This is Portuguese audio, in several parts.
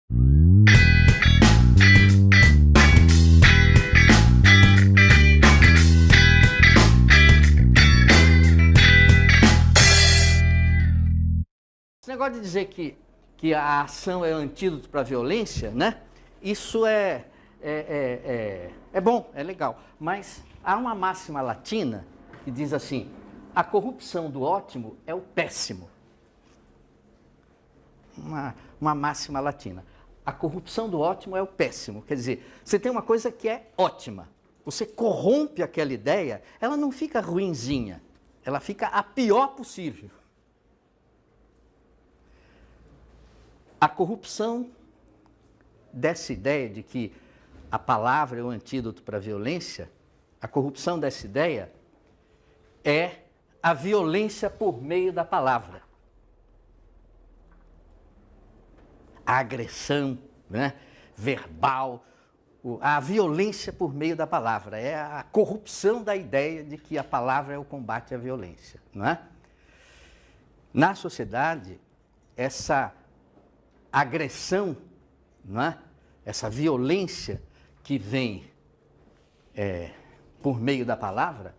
Esse negócio de dizer que a ação é o antídoto para a violência, né? Isso é bom, é legal. Mas há uma máxima latina que diz assim: a corrupção do ótimo é o péssimo. Uma máxima latina. A corrupção do ótimo é o péssimo. Quer dizer, você tem uma coisa que é ótima. Você corrompe aquela ideia, ela não fica ruinzinha. Ela fica a pior possível. A corrupção dessa ideia de que a palavra é o antídoto para a violência, a corrupção dessa ideia é a violência por meio da palavra. A agressão, né, verbal, a violência por meio da palavra. É a corrupção da ideia de que a palavra é o combate à violência. Não é? Na sociedade, essa agressão, não é? Essa violência que vem por meio da palavra,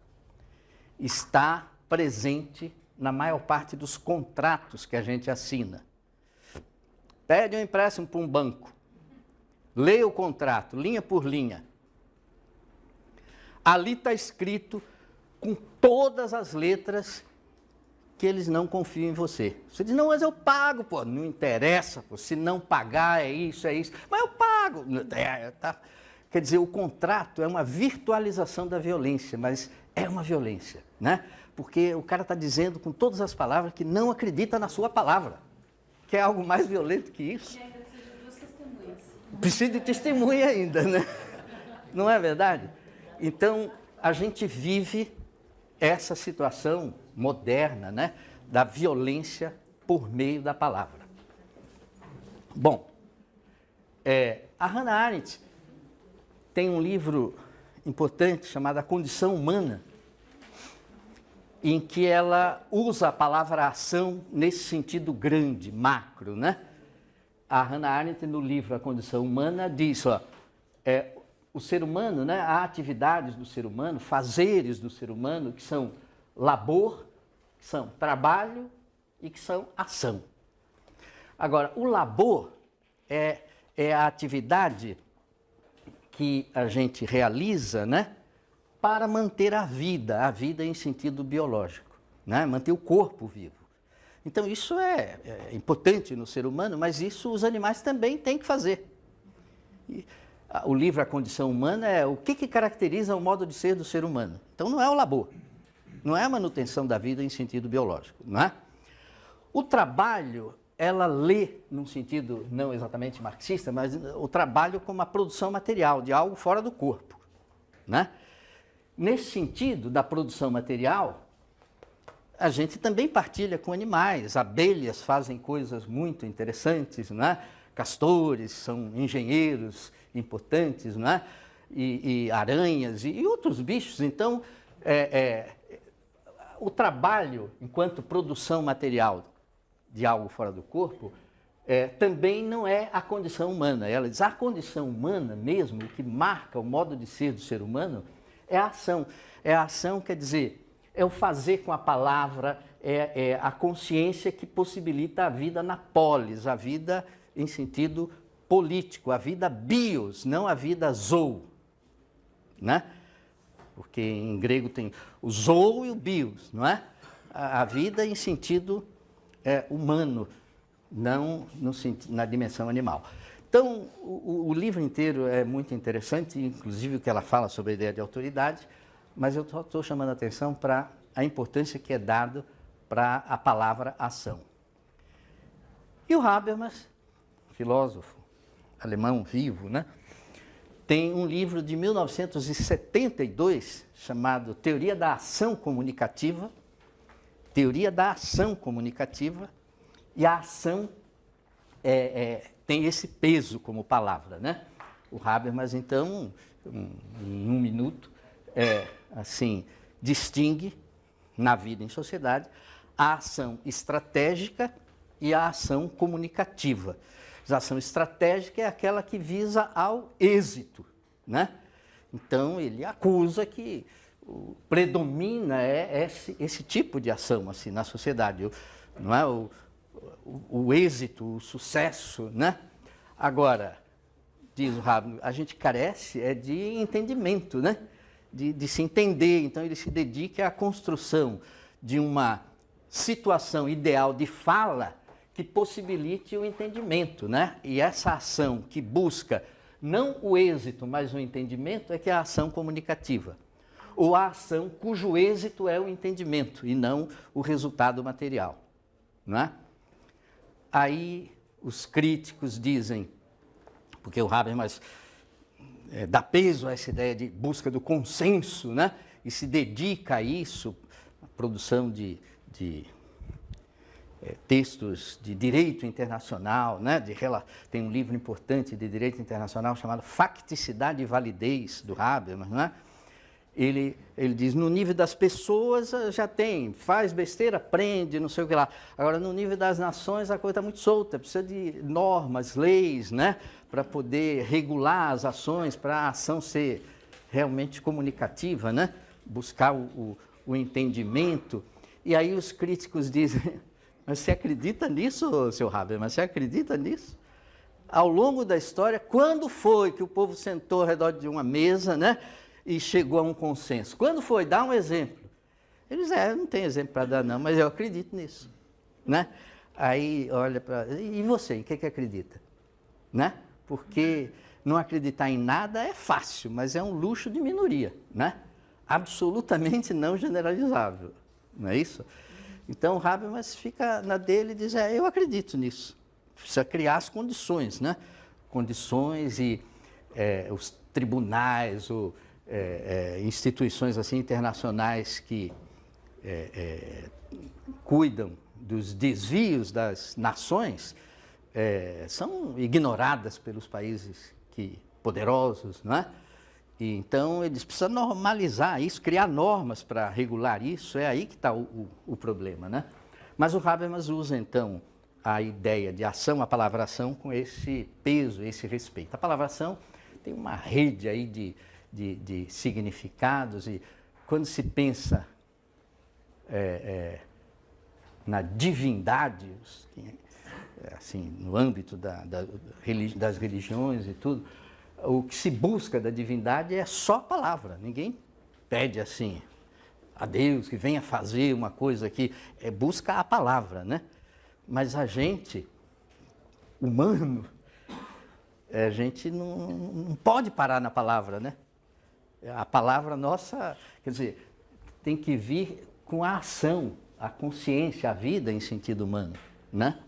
está presente na maior parte dos contratos que a gente assina. Pede um empréstimo para um banco, lê o contrato, linha por linha. Ali está escrito com todas as letras que eles não confiam em você. Você diz, não, mas eu pago, pô. Não interessa, pô. Se não pagar é isso. Mas eu pago. Tá. Quer dizer, o contrato é uma virtualização da violência, mas é uma violência, né? Porque o cara está dizendo com todas as palavras que não acredita na sua palavra. Quer algo mais violento que isso? Precisa de duas testemunhas. Precisa de testemunha ainda, né? Não é verdade? Então, a gente vive essa situação moderna, né, da violência por meio da palavra. Bom, a Hannah Arendt tem um livro importante chamado A Condição Humana, em que ela usa a palavra ação nesse sentido grande, macro, né? A Hannah Arendt, no livro A Condição Humana, diz, o ser humano, né, há atividades do ser humano, fazeres do ser humano, que são labor, que são trabalho e que são ação. Agora, o labor é a atividade que a gente realiza, né, para manter a vida em sentido biológico, né, manter o corpo vivo. Então, isso é importante no ser humano, mas isso os animais também têm que fazer. O livro A Condição Humana é o que caracteriza o modo de ser do ser humano. Então, não é o labor, não é a manutenção da vida em sentido biológico, não é? O trabalho, ela lê num sentido não exatamente marxista, mas o trabalho como a produção material de algo fora do corpo, né? Nesse sentido da produção material, a gente também partilha com animais. Abelhas fazem coisas muito interessantes, né? Castores são engenheiros importantes, não é? E aranhas e outros bichos. Então, o trabalho, enquanto produção material de algo fora do corpo, também não é a condição humana. Ela diz, a condição humana mesmo, o que marca o modo de ser do ser humano, é a ação. A ação quer dizer, é o fazer com a palavra, é a consciência que possibilita a vida na polis, a vida em sentido político, a vida bios, não a vida zoou, né? Porque em grego tem o zoou e o bios, não é? A vida em sentido humano, não na dimensão animal. Então, o livro inteiro é muito interessante, inclusive o que ela fala sobre a ideia de autoridade, mas eu estou chamando a atenção para a importância que é dada para a palavra ação. E o Habermas, filósofo alemão vivo, né, tem um livro de 1972 chamado Teoria da Ação Comunicativa. Teoria da Ação Comunicativa, e a ação tem esse peso como palavra, né? O Habermas, então, em um minuto, assim, distingue na vida em sociedade a ação estratégica e a ação comunicativa. organização estratégica é aquela que visa ao êxito, né? Então, ele acusa que predomina esse tipo de ação assim, na sociedade, não é? O êxito, o sucesso, né? Agora, diz o Habermas, a gente carece de entendimento, né? De se entender. Então, ele se dedica à construção de uma situação ideal de fala que possibilite o entendimento, né? E essa ação que busca não o êxito, mas o entendimento, é que é a ação comunicativa. Ou a ação cujo êxito é o entendimento e não o resultado material, não é? Aí os críticos dizem, porque o Habermas dá peso a essa ideia de busca do consenso, né? E se dedica a isso, a produção de textos de direito internacional, né? Tem um livro importante de direito internacional chamado Facticidade e Validez, do Habermas, né? Ele diz, no nível das pessoas já tem, faz besteira, prende, não sei o que lá. Agora, no nível das nações, a coisa está muito solta, precisa de normas, leis, né? Para poder regular as ações, para a ação ser realmente comunicativa, né? Buscar o entendimento. E aí os críticos dizem, mas você acredita nisso, seu Habermas? Você acredita nisso? Ao longo da história, quando foi que o povo sentou ao redor de uma mesa, né? E chegou a um consenso? Quando foi? Dá um exemplo. Eles não tem exemplo para dar não, mas eu acredito nisso, né? Aí olha para... E você, em que acredita? Né? Porque não acreditar em nada é fácil, mas é um luxo de minoria, né? Absolutamente não generalizável, não é isso? Então o Habermas fica na dele e diz, eu acredito nisso. Precisa criar as condições, né? Condições e os tribunais, instituições assim, internacionais que cuidam dos desvios das nações são ignoradas pelos países poderosos, não é? E, então, eles precisam normalizar isso, criar normas para regular isso, é aí que está o problema, né? Mas o Habermas usa, então, a ideia de ação, a palavra ação, com esse peso, esse respeito. A palavra ação tem uma rede aí de significados, e quando se pensa na divindade, assim, no âmbito das religiões e tudo, o que se busca da divindade é só a palavra. Ninguém pede assim a Deus que venha fazer uma coisa aqui, busca a palavra, né? Mas a gente, humano, a gente não pode parar na palavra, né? A palavra nossa, quer dizer, tem que vir com a ação, a consciência, a vida em sentido humano, né?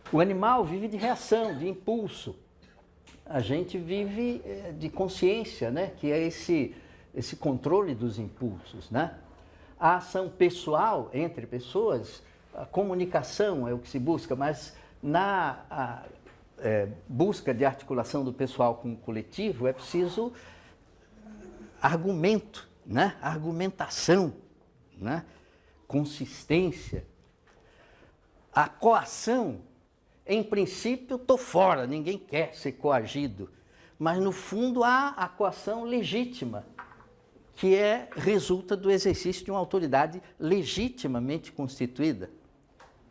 O animal vive de reação, de impulso. A gente vive de consciência, né? Que é esse controle dos impulsos, né? A ação pessoal entre pessoas, a comunicação é o que se busca, mas na busca de articulação do pessoal com o coletivo é preciso argumento, né? Argumentação, né? Consistência. A coação, em princípio, estou fora, ninguém quer ser coagido, mas no fundo há a coação legítima, que resulta do exercício de uma autoridade legitimamente constituída,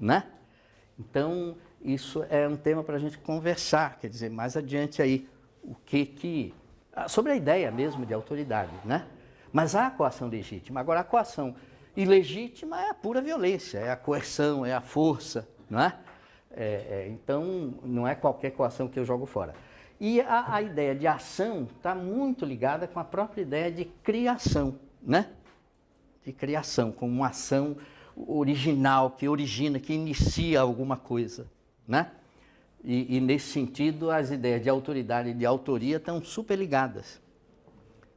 né? Então, isso é um tema para a gente conversar, quer dizer, mais adiante aí, sobre a ideia mesmo de autoridade, né? Mas há a coação legítima. Agora, a coação ilegítima é a pura violência, é a coerção, é a força, não é? Então, não é qualquer coação que eu jogo fora. E a ideia de ação está muito ligada com a própria ideia de criação, né? De criação, como uma ação original, que origina, que inicia alguma coisa, né? E nesse sentido, as ideias de autoridade e de autoria estão super ligadas.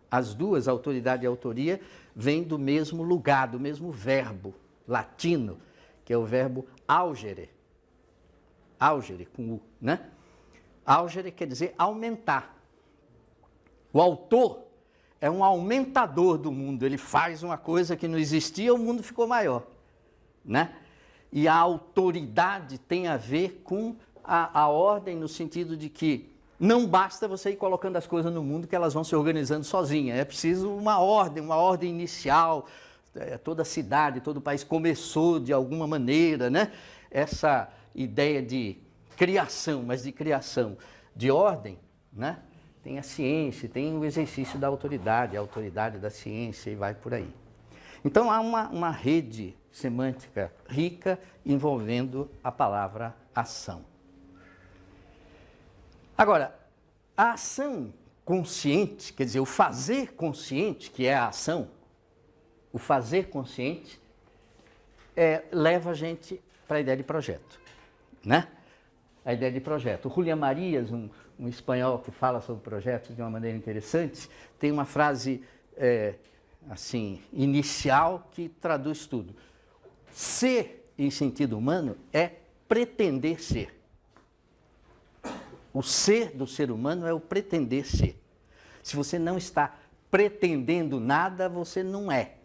As duas, autoridade e autoria, vêm do mesmo lugar, do mesmo verbo latino, que é o verbo augere. Augere, com U, né? Augere quer dizer aumentar. O autor é um aumentador do mundo, ele faz uma coisa que não existia, o mundo ficou maior, né? E a autoridade tem a ver com a ordem no sentido de que não basta você ir colocando as coisas no mundo que elas vão se organizando sozinhas. É preciso uma ordem inicial. Toda a cidade, todo o país começou de alguma maneira, né? Essa ideia de criação, mas de criação de ordem, né? Tem a ciência, tem o exercício da autoridade, a autoridade da ciência e vai por aí. Então há uma rede semântica rica envolvendo a palavra ação. Agora, a ação consciente, quer dizer, o fazer consciente, que é a ação, o fazer consciente, leva a gente para a ideia de projeto, né? A ideia de projeto. O Julián Marías, um espanhol que fala sobre projetos de uma maneira interessante, tem uma frase assim, inicial que traduz tudo. Ser, em sentido humano, é pretender ser. O ser do ser humano é o pretender ser. Se você não está pretendendo nada, você não é.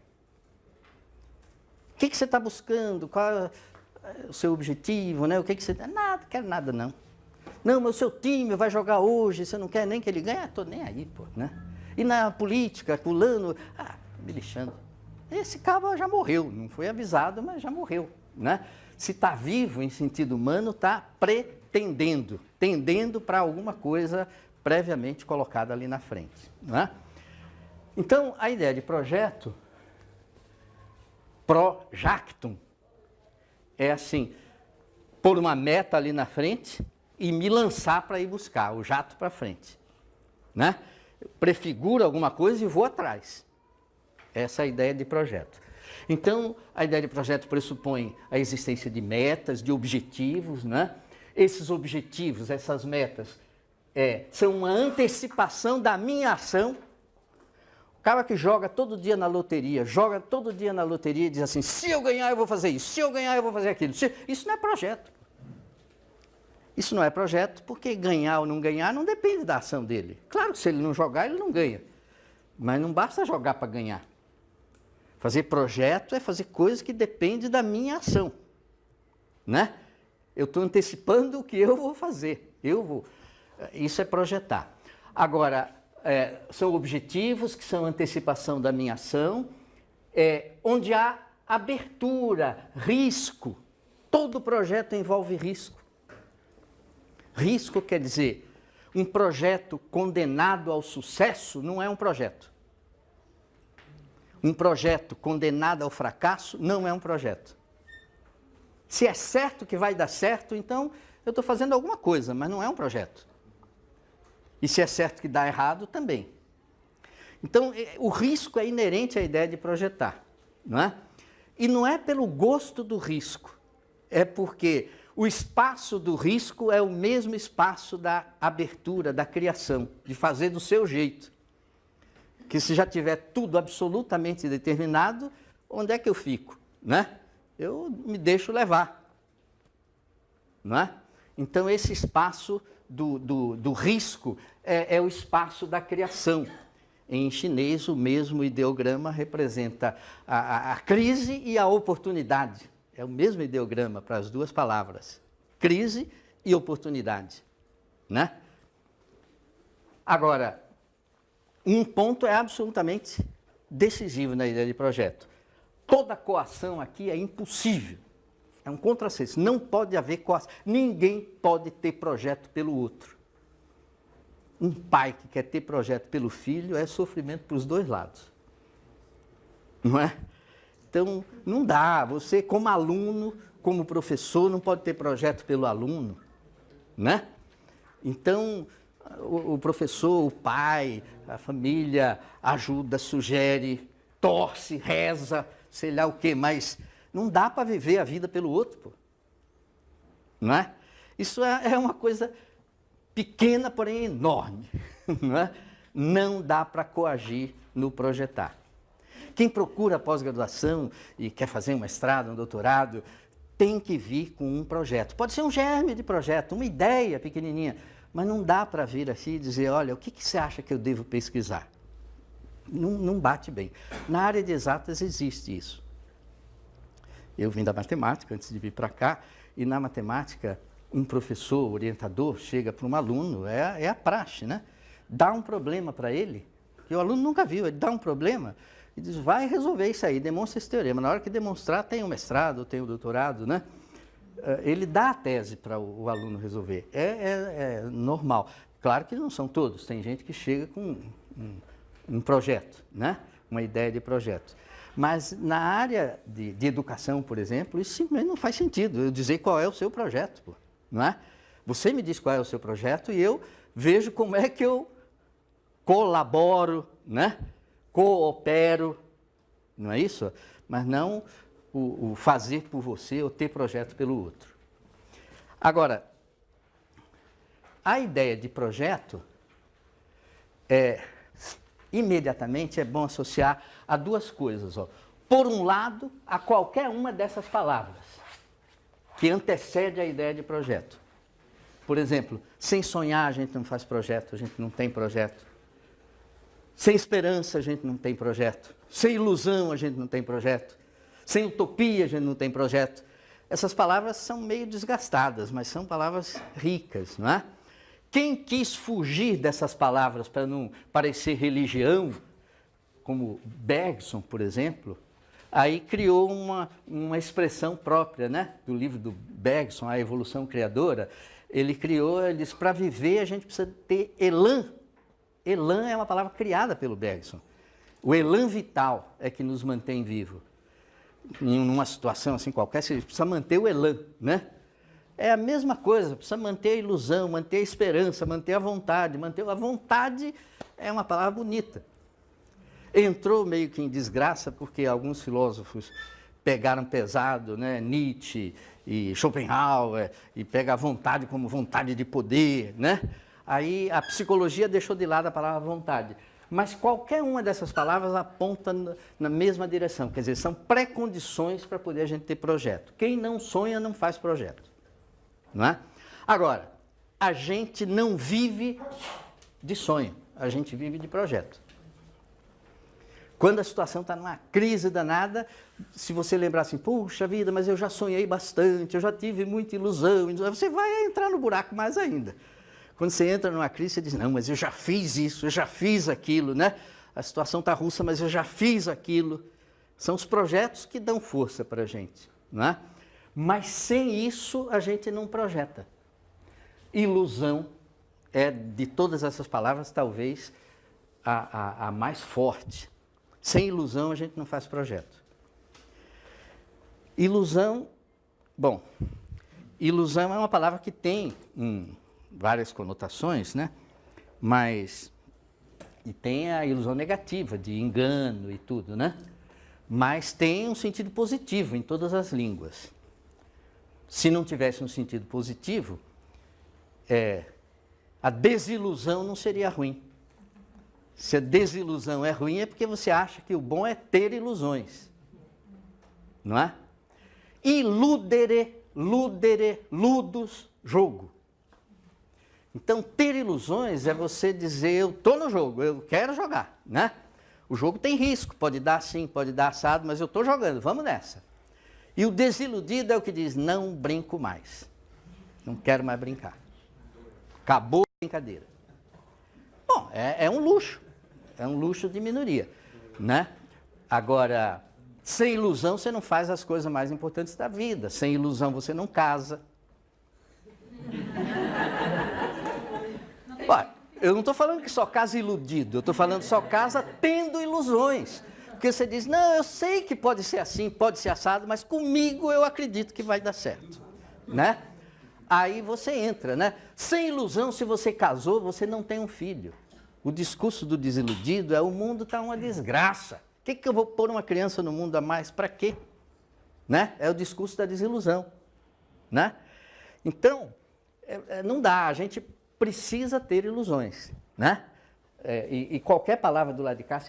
O que você está buscando? Qual é o seu objetivo? Né? O que você... Nada, quero nada não. Não, mas o seu time vai jogar hoje, você não quer nem que ele ganhe? Estou nem aí, pô. Né? E na política, fulano, me lixando. Esse cabo já morreu, não foi avisado, mas já morreu. Né? Se está vivo em sentido humano, está pretendendo, tendendo para alguma coisa previamente colocada ali na frente. Né? Então, a ideia de projeto, projectum, é assim, pôr uma meta ali na frente e me lançar para ir buscar, o jato para frente. Né? Eu prefiguro alguma coisa e vou atrás. Essa é a ideia de projeto. Então, a ideia de projeto pressupõe a existência de metas, de objetivos, né? Esses objetivos, essas metas, são uma antecipação da minha ação. O cara que joga todo dia na loteria e diz assim, se eu ganhar eu vou fazer isso, se eu ganhar eu vou fazer aquilo. Isso não é projeto. Isso não é projeto porque ganhar ou não ganhar não depende da ação dele. Claro que se ele não jogar, ele não ganha. Mas não basta jogar para ganhar. Fazer projeto é fazer coisas que dependem da minha ação. Né? Eu estou antecipando o que eu vou fazer. Isso é projetar. Agora, são objetivos que são antecipação da minha ação, onde há abertura, risco. Todo projeto envolve risco. Risco quer dizer, um projeto condenado ao sucesso não é um projeto. Um projeto condenado ao fracasso não é um projeto. Se é certo que vai dar certo, então eu estou fazendo alguma coisa, mas não é um projeto. E se é certo que dá errado, também. Então, o risco é inerente à ideia de projetar, não é? E não é pelo gosto do risco, é porque o espaço do risco é o mesmo espaço da abertura, da criação, de fazer do seu jeito. Que se já tiver tudo absolutamente determinado, onde é que eu fico? Né? Eu me deixo levar. Não é? Então, esse espaço do risco é o espaço da criação. Em chinês, o mesmo ideograma representa a crise e a oportunidade. É o mesmo ideograma para as duas palavras. Crise e oportunidade. Né? Agora, um ponto é absolutamente decisivo na ideia de projeto. Toda coação aqui é impossível. É um contrassenso. Não pode haver coação. Ninguém pode ter projeto pelo outro. Um pai que quer ter projeto pelo filho é sofrimento para os dois lados. Não é? Então, não dá. Você, como aluno, como professor, não pode ter projeto pelo aluno. Né? Então, o professor, o pai, a família ajuda, sugere, torce, reza, sei lá o quê, mas não dá para viver a vida pelo outro, pô. Não é? Isso é uma coisa pequena, porém enorme. Não é? Não dá para coagir no projetar. Quem procura pós-graduação e quer fazer um mestrado, um doutorado, tem que vir com um projeto. Pode ser um germe de projeto, uma ideia pequenininha, mas não dá para vir aqui e dizer, olha, o que você acha que eu devo pesquisar? Não bate bem. Na área de exatas existe isso. Eu vim da matemática antes de vir para cá, e na matemática um professor, orientador, chega para um aluno, é a praxe, né? Dá um problema para ele, que o aluno nunca viu, ele dá um problema e diz, vai resolver isso aí, demonstra esse teorema. Na hora que demonstrar, tem o mestrado, tem o doutorado, né? Ele dá a tese para o aluno resolver. É normal. Claro que não são todos, tem gente que chega com um projeto, né? Uma ideia de projeto. Mas na área de educação, por exemplo, isso simplesmente não faz sentido. Eu dizer qual é o seu projeto, pô, não é? Você me diz qual é o seu projeto e eu vejo como é que eu colaboro, né? Coopero, não é isso? Mas não o fazer por você ou ter projeto pelo outro. Agora, a ideia de projeto imediatamente é bom associar a duas coisas. Ó. Por um lado, a qualquer uma dessas palavras que antecede a ideia de projeto. Por exemplo, sem sonhar a gente não faz projeto, a gente não tem projeto. Sem esperança a gente não tem projeto. Sem ilusão a gente não tem projeto. Sem utopia a gente não tem projeto. Essas palavras são meio desgastadas, mas são palavras ricas, não é? Quem quis fugir dessas palavras para não parecer religião, como Bergson, por exemplo, aí criou uma expressão própria, né? Do livro do Bergson, A Evolução Criadora. Ele disse, para viver a gente precisa ter elan. Elan é uma palavra criada pelo Bergson. O elan vital é que nos mantém vivos. Em uma situação assim qualquer, você precisa manter o elan, né? É a mesma coisa, precisa manter a ilusão, manter a esperança, manter a vontade. A vontade é uma palavra bonita. Entrou meio que em desgraça porque alguns filósofos pegaram pesado, né? Nietzsche e Schopenhauer, e pega a vontade como vontade de poder, né? Aí a psicologia deixou de lado a palavra vontade. Mas qualquer uma dessas palavras aponta na mesma direção, quer dizer, são pré-condições para poder a gente ter projeto. Quem não sonha não faz projeto, não é? Agora, a gente não vive de sonho, a gente vive de projeto. Quando a situação está numa crise danada, se você lembrar assim, puxa vida, mas eu já sonhei bastante, eu já tive muita ilusão, você vai entrar no buraco mais ainda. Quando você entra numa crise, você diz, não, mas eu já fiz isso, eu já fiz aquilo, né? A situação está russa, mas eu já fiz aquilo. São os projetos que dão força para a gente, não é? Mas sem isso, a gente não projeta. Ilusão é, de todas essas palavras, talvez a mais forte. Sem ilusão, a gente não faz projeto. Ilusão, bom, ilusão é uma palavra que tem várias conotações, né? E tem a ilusão negativa, de engano e tudo, né? Mas tem um sentido positivo em todas as línguas. Se não tivesse um sentido positivo, a desilusão não seria ruim. Se a desilusão é ruim, é porque você acha que o bom é ter ilusões. Não é? Illudere, ludus, jogo. Então, ter ilusões é você dizer, eu estou no jogo, eu quero jogar, né? O jogo tem risco, pode dar assim, pode dar assado, mas eu estou jogando, vamos nessa. E o desiludido é o que diz, não brinco mais, não quero mais brincar. Acabou a brincadeira. Bom, é um luxo de minoria, né? Agora, sem ilusão você não faz as coisas mais importantes da vida, sem ilusão você não casa. Eu não estou falando que só casa iludido, eu estou falando só casa tendo ilusões. Porque você diz, não, eu sei que pode ser assim, pode ser assado, mas comigo eu acredito que vai dar certo, né? Aí você entra, né? Sem ilusão, se você casou, você não tem um filho. O discurso do desiludido é, o mundo está uma desgraça. O que eu vou pôr uma criança no mundo a mais? Para quê? Né? É o discurso da desilusão, né? Então, não dá, a gente precisa ter ilusões, né? E qualquer palavra do lado de cá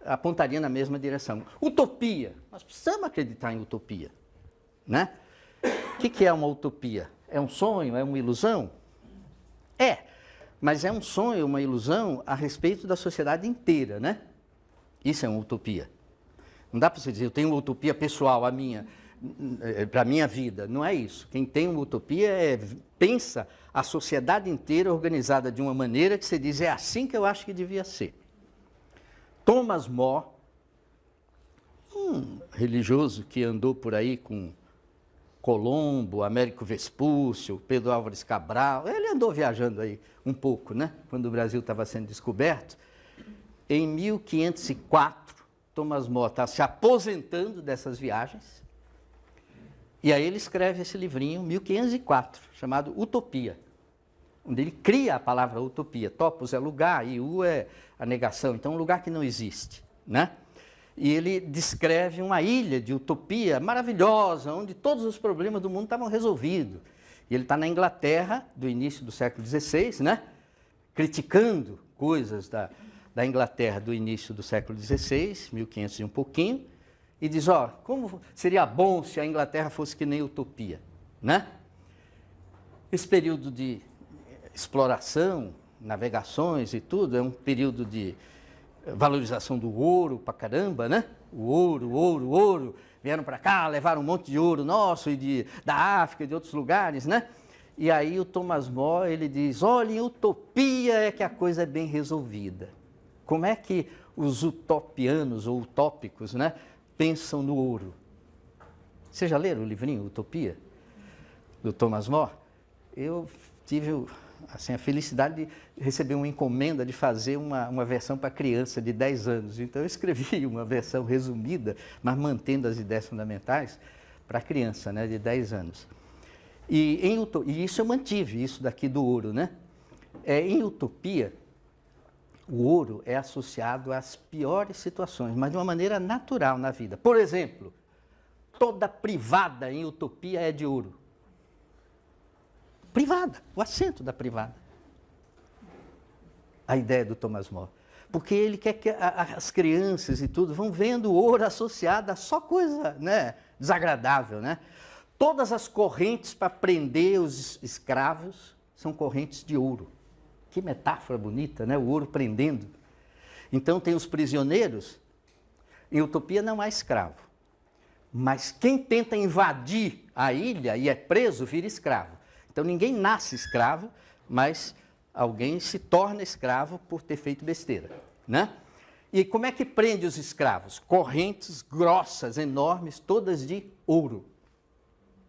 apontaria na mesma direção. Utopia, nós precisamos acreditar em utopia, né? O que é uma utopia? É um sonho? É uma ilusão? Mas é um sonho, uma ilusão a respeito da sociedade inteira, né? Isso é uma utopia. Não dá para você dizer, eu tenho uma utopia pessoal, a minha. para a minha vida. Não é isso. Quem tem uma utopia pensa a sociedade inteira organizada de uma maneira que você diz, é assim que eu acho que devia ser. Thomas More, um religioso que andou por aí com Colombo, Américo Vespúcio, Pedro Álvares Cabral, ele andou viajando aí um pouco, né? Quando o Brasil estava sendo descoberto. Em 1504, Thomas More está se aposentando dessas viagens, e aí ele escreve esse livrinho, 1504, chamado Utopia, onde ele cria a palavra utopia. Topos é lugar e u é a negação, então um lugar que não existe, né? E ele descreve uma ilha de utopia maravilhosa, onde todos os problemas do mundo estavam resolvidos. E ele está na Inglaterra, do início do século XVI, né? Criticando coisas da Inglaterra do início do século XVI, 1500 e um pouquinho, e diz, como seria bom se a Inglaterra fosse que nem utopia, né? Esse período de exploração, navegações e tudo, é um período de valorização do ouro pra caramba, né? O ouro. Vieram para cá, levaram um monte de ouro nosso e da África e de outros lugares, né? E aí o Thomas More, ele diz, olha, em utopia é que a coisa é bem resolvida. Como é que os utopianos ou utópicos, né, pensam no ouro? Vocês já leram o livrinho Utopia, do Thomas More? Eu tive assim, a felicidade de receber uma encomenda de fazer uma versão para criança de 10 anos. Então eu escrevi uma versão resumida, mas mantendo as ideias fundamentais, para criança, né, de 10 anos. E isso eu mantive, isso daqui do ouro, né? Em Utopia, o ouro é associado às piores situações, mas de uma maneira natural na vida. Por exemplo, toda privada em Utopia é de ouro. Privada, o assento da privada. A ideia do Thomas More. Porque ele quer que as crianças e tudo vão vendo o ouro associado a só coisa, né, desagradável, né? Todas as correntes para prender os escravos são correntes de ouro. Que metáfora bonita, né? O ouro prendendo. Então tem os prisioneiros. Em Utopia não há escravo. Mas quem tenta invadir a ilha e é preso, vira escravo. Então ninguém nasce escravo, mas alguém se torna escravo por ter feito besteira, né? E como é que prende os escravos? Correntes grossas, enormes, todas de ouro.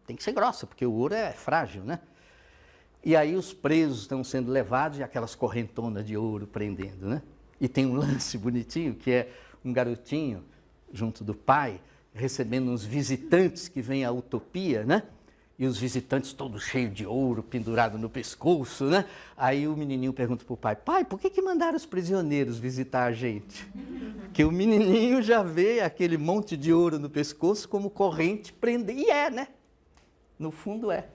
Tem que ser grossa, porque o ouro é frágil, né? E aí os presos estão sendo levados e aquelas correntonas de ouro prendendo, né? E tem um lance bonitinho, que é um garotinho, junto do pai, recebendo uns visitantes que vêm à Utopia, né? E os visitantes todos cheios de ouro, pendurado no pescoço, né? Aí o menininho pergunta para o pai, pai, por que mandaram os prisioneiros visitar a gente? Porque o menininho já vê aquele monte de ouro no pescoço como corrente prender. E né? No fundo é.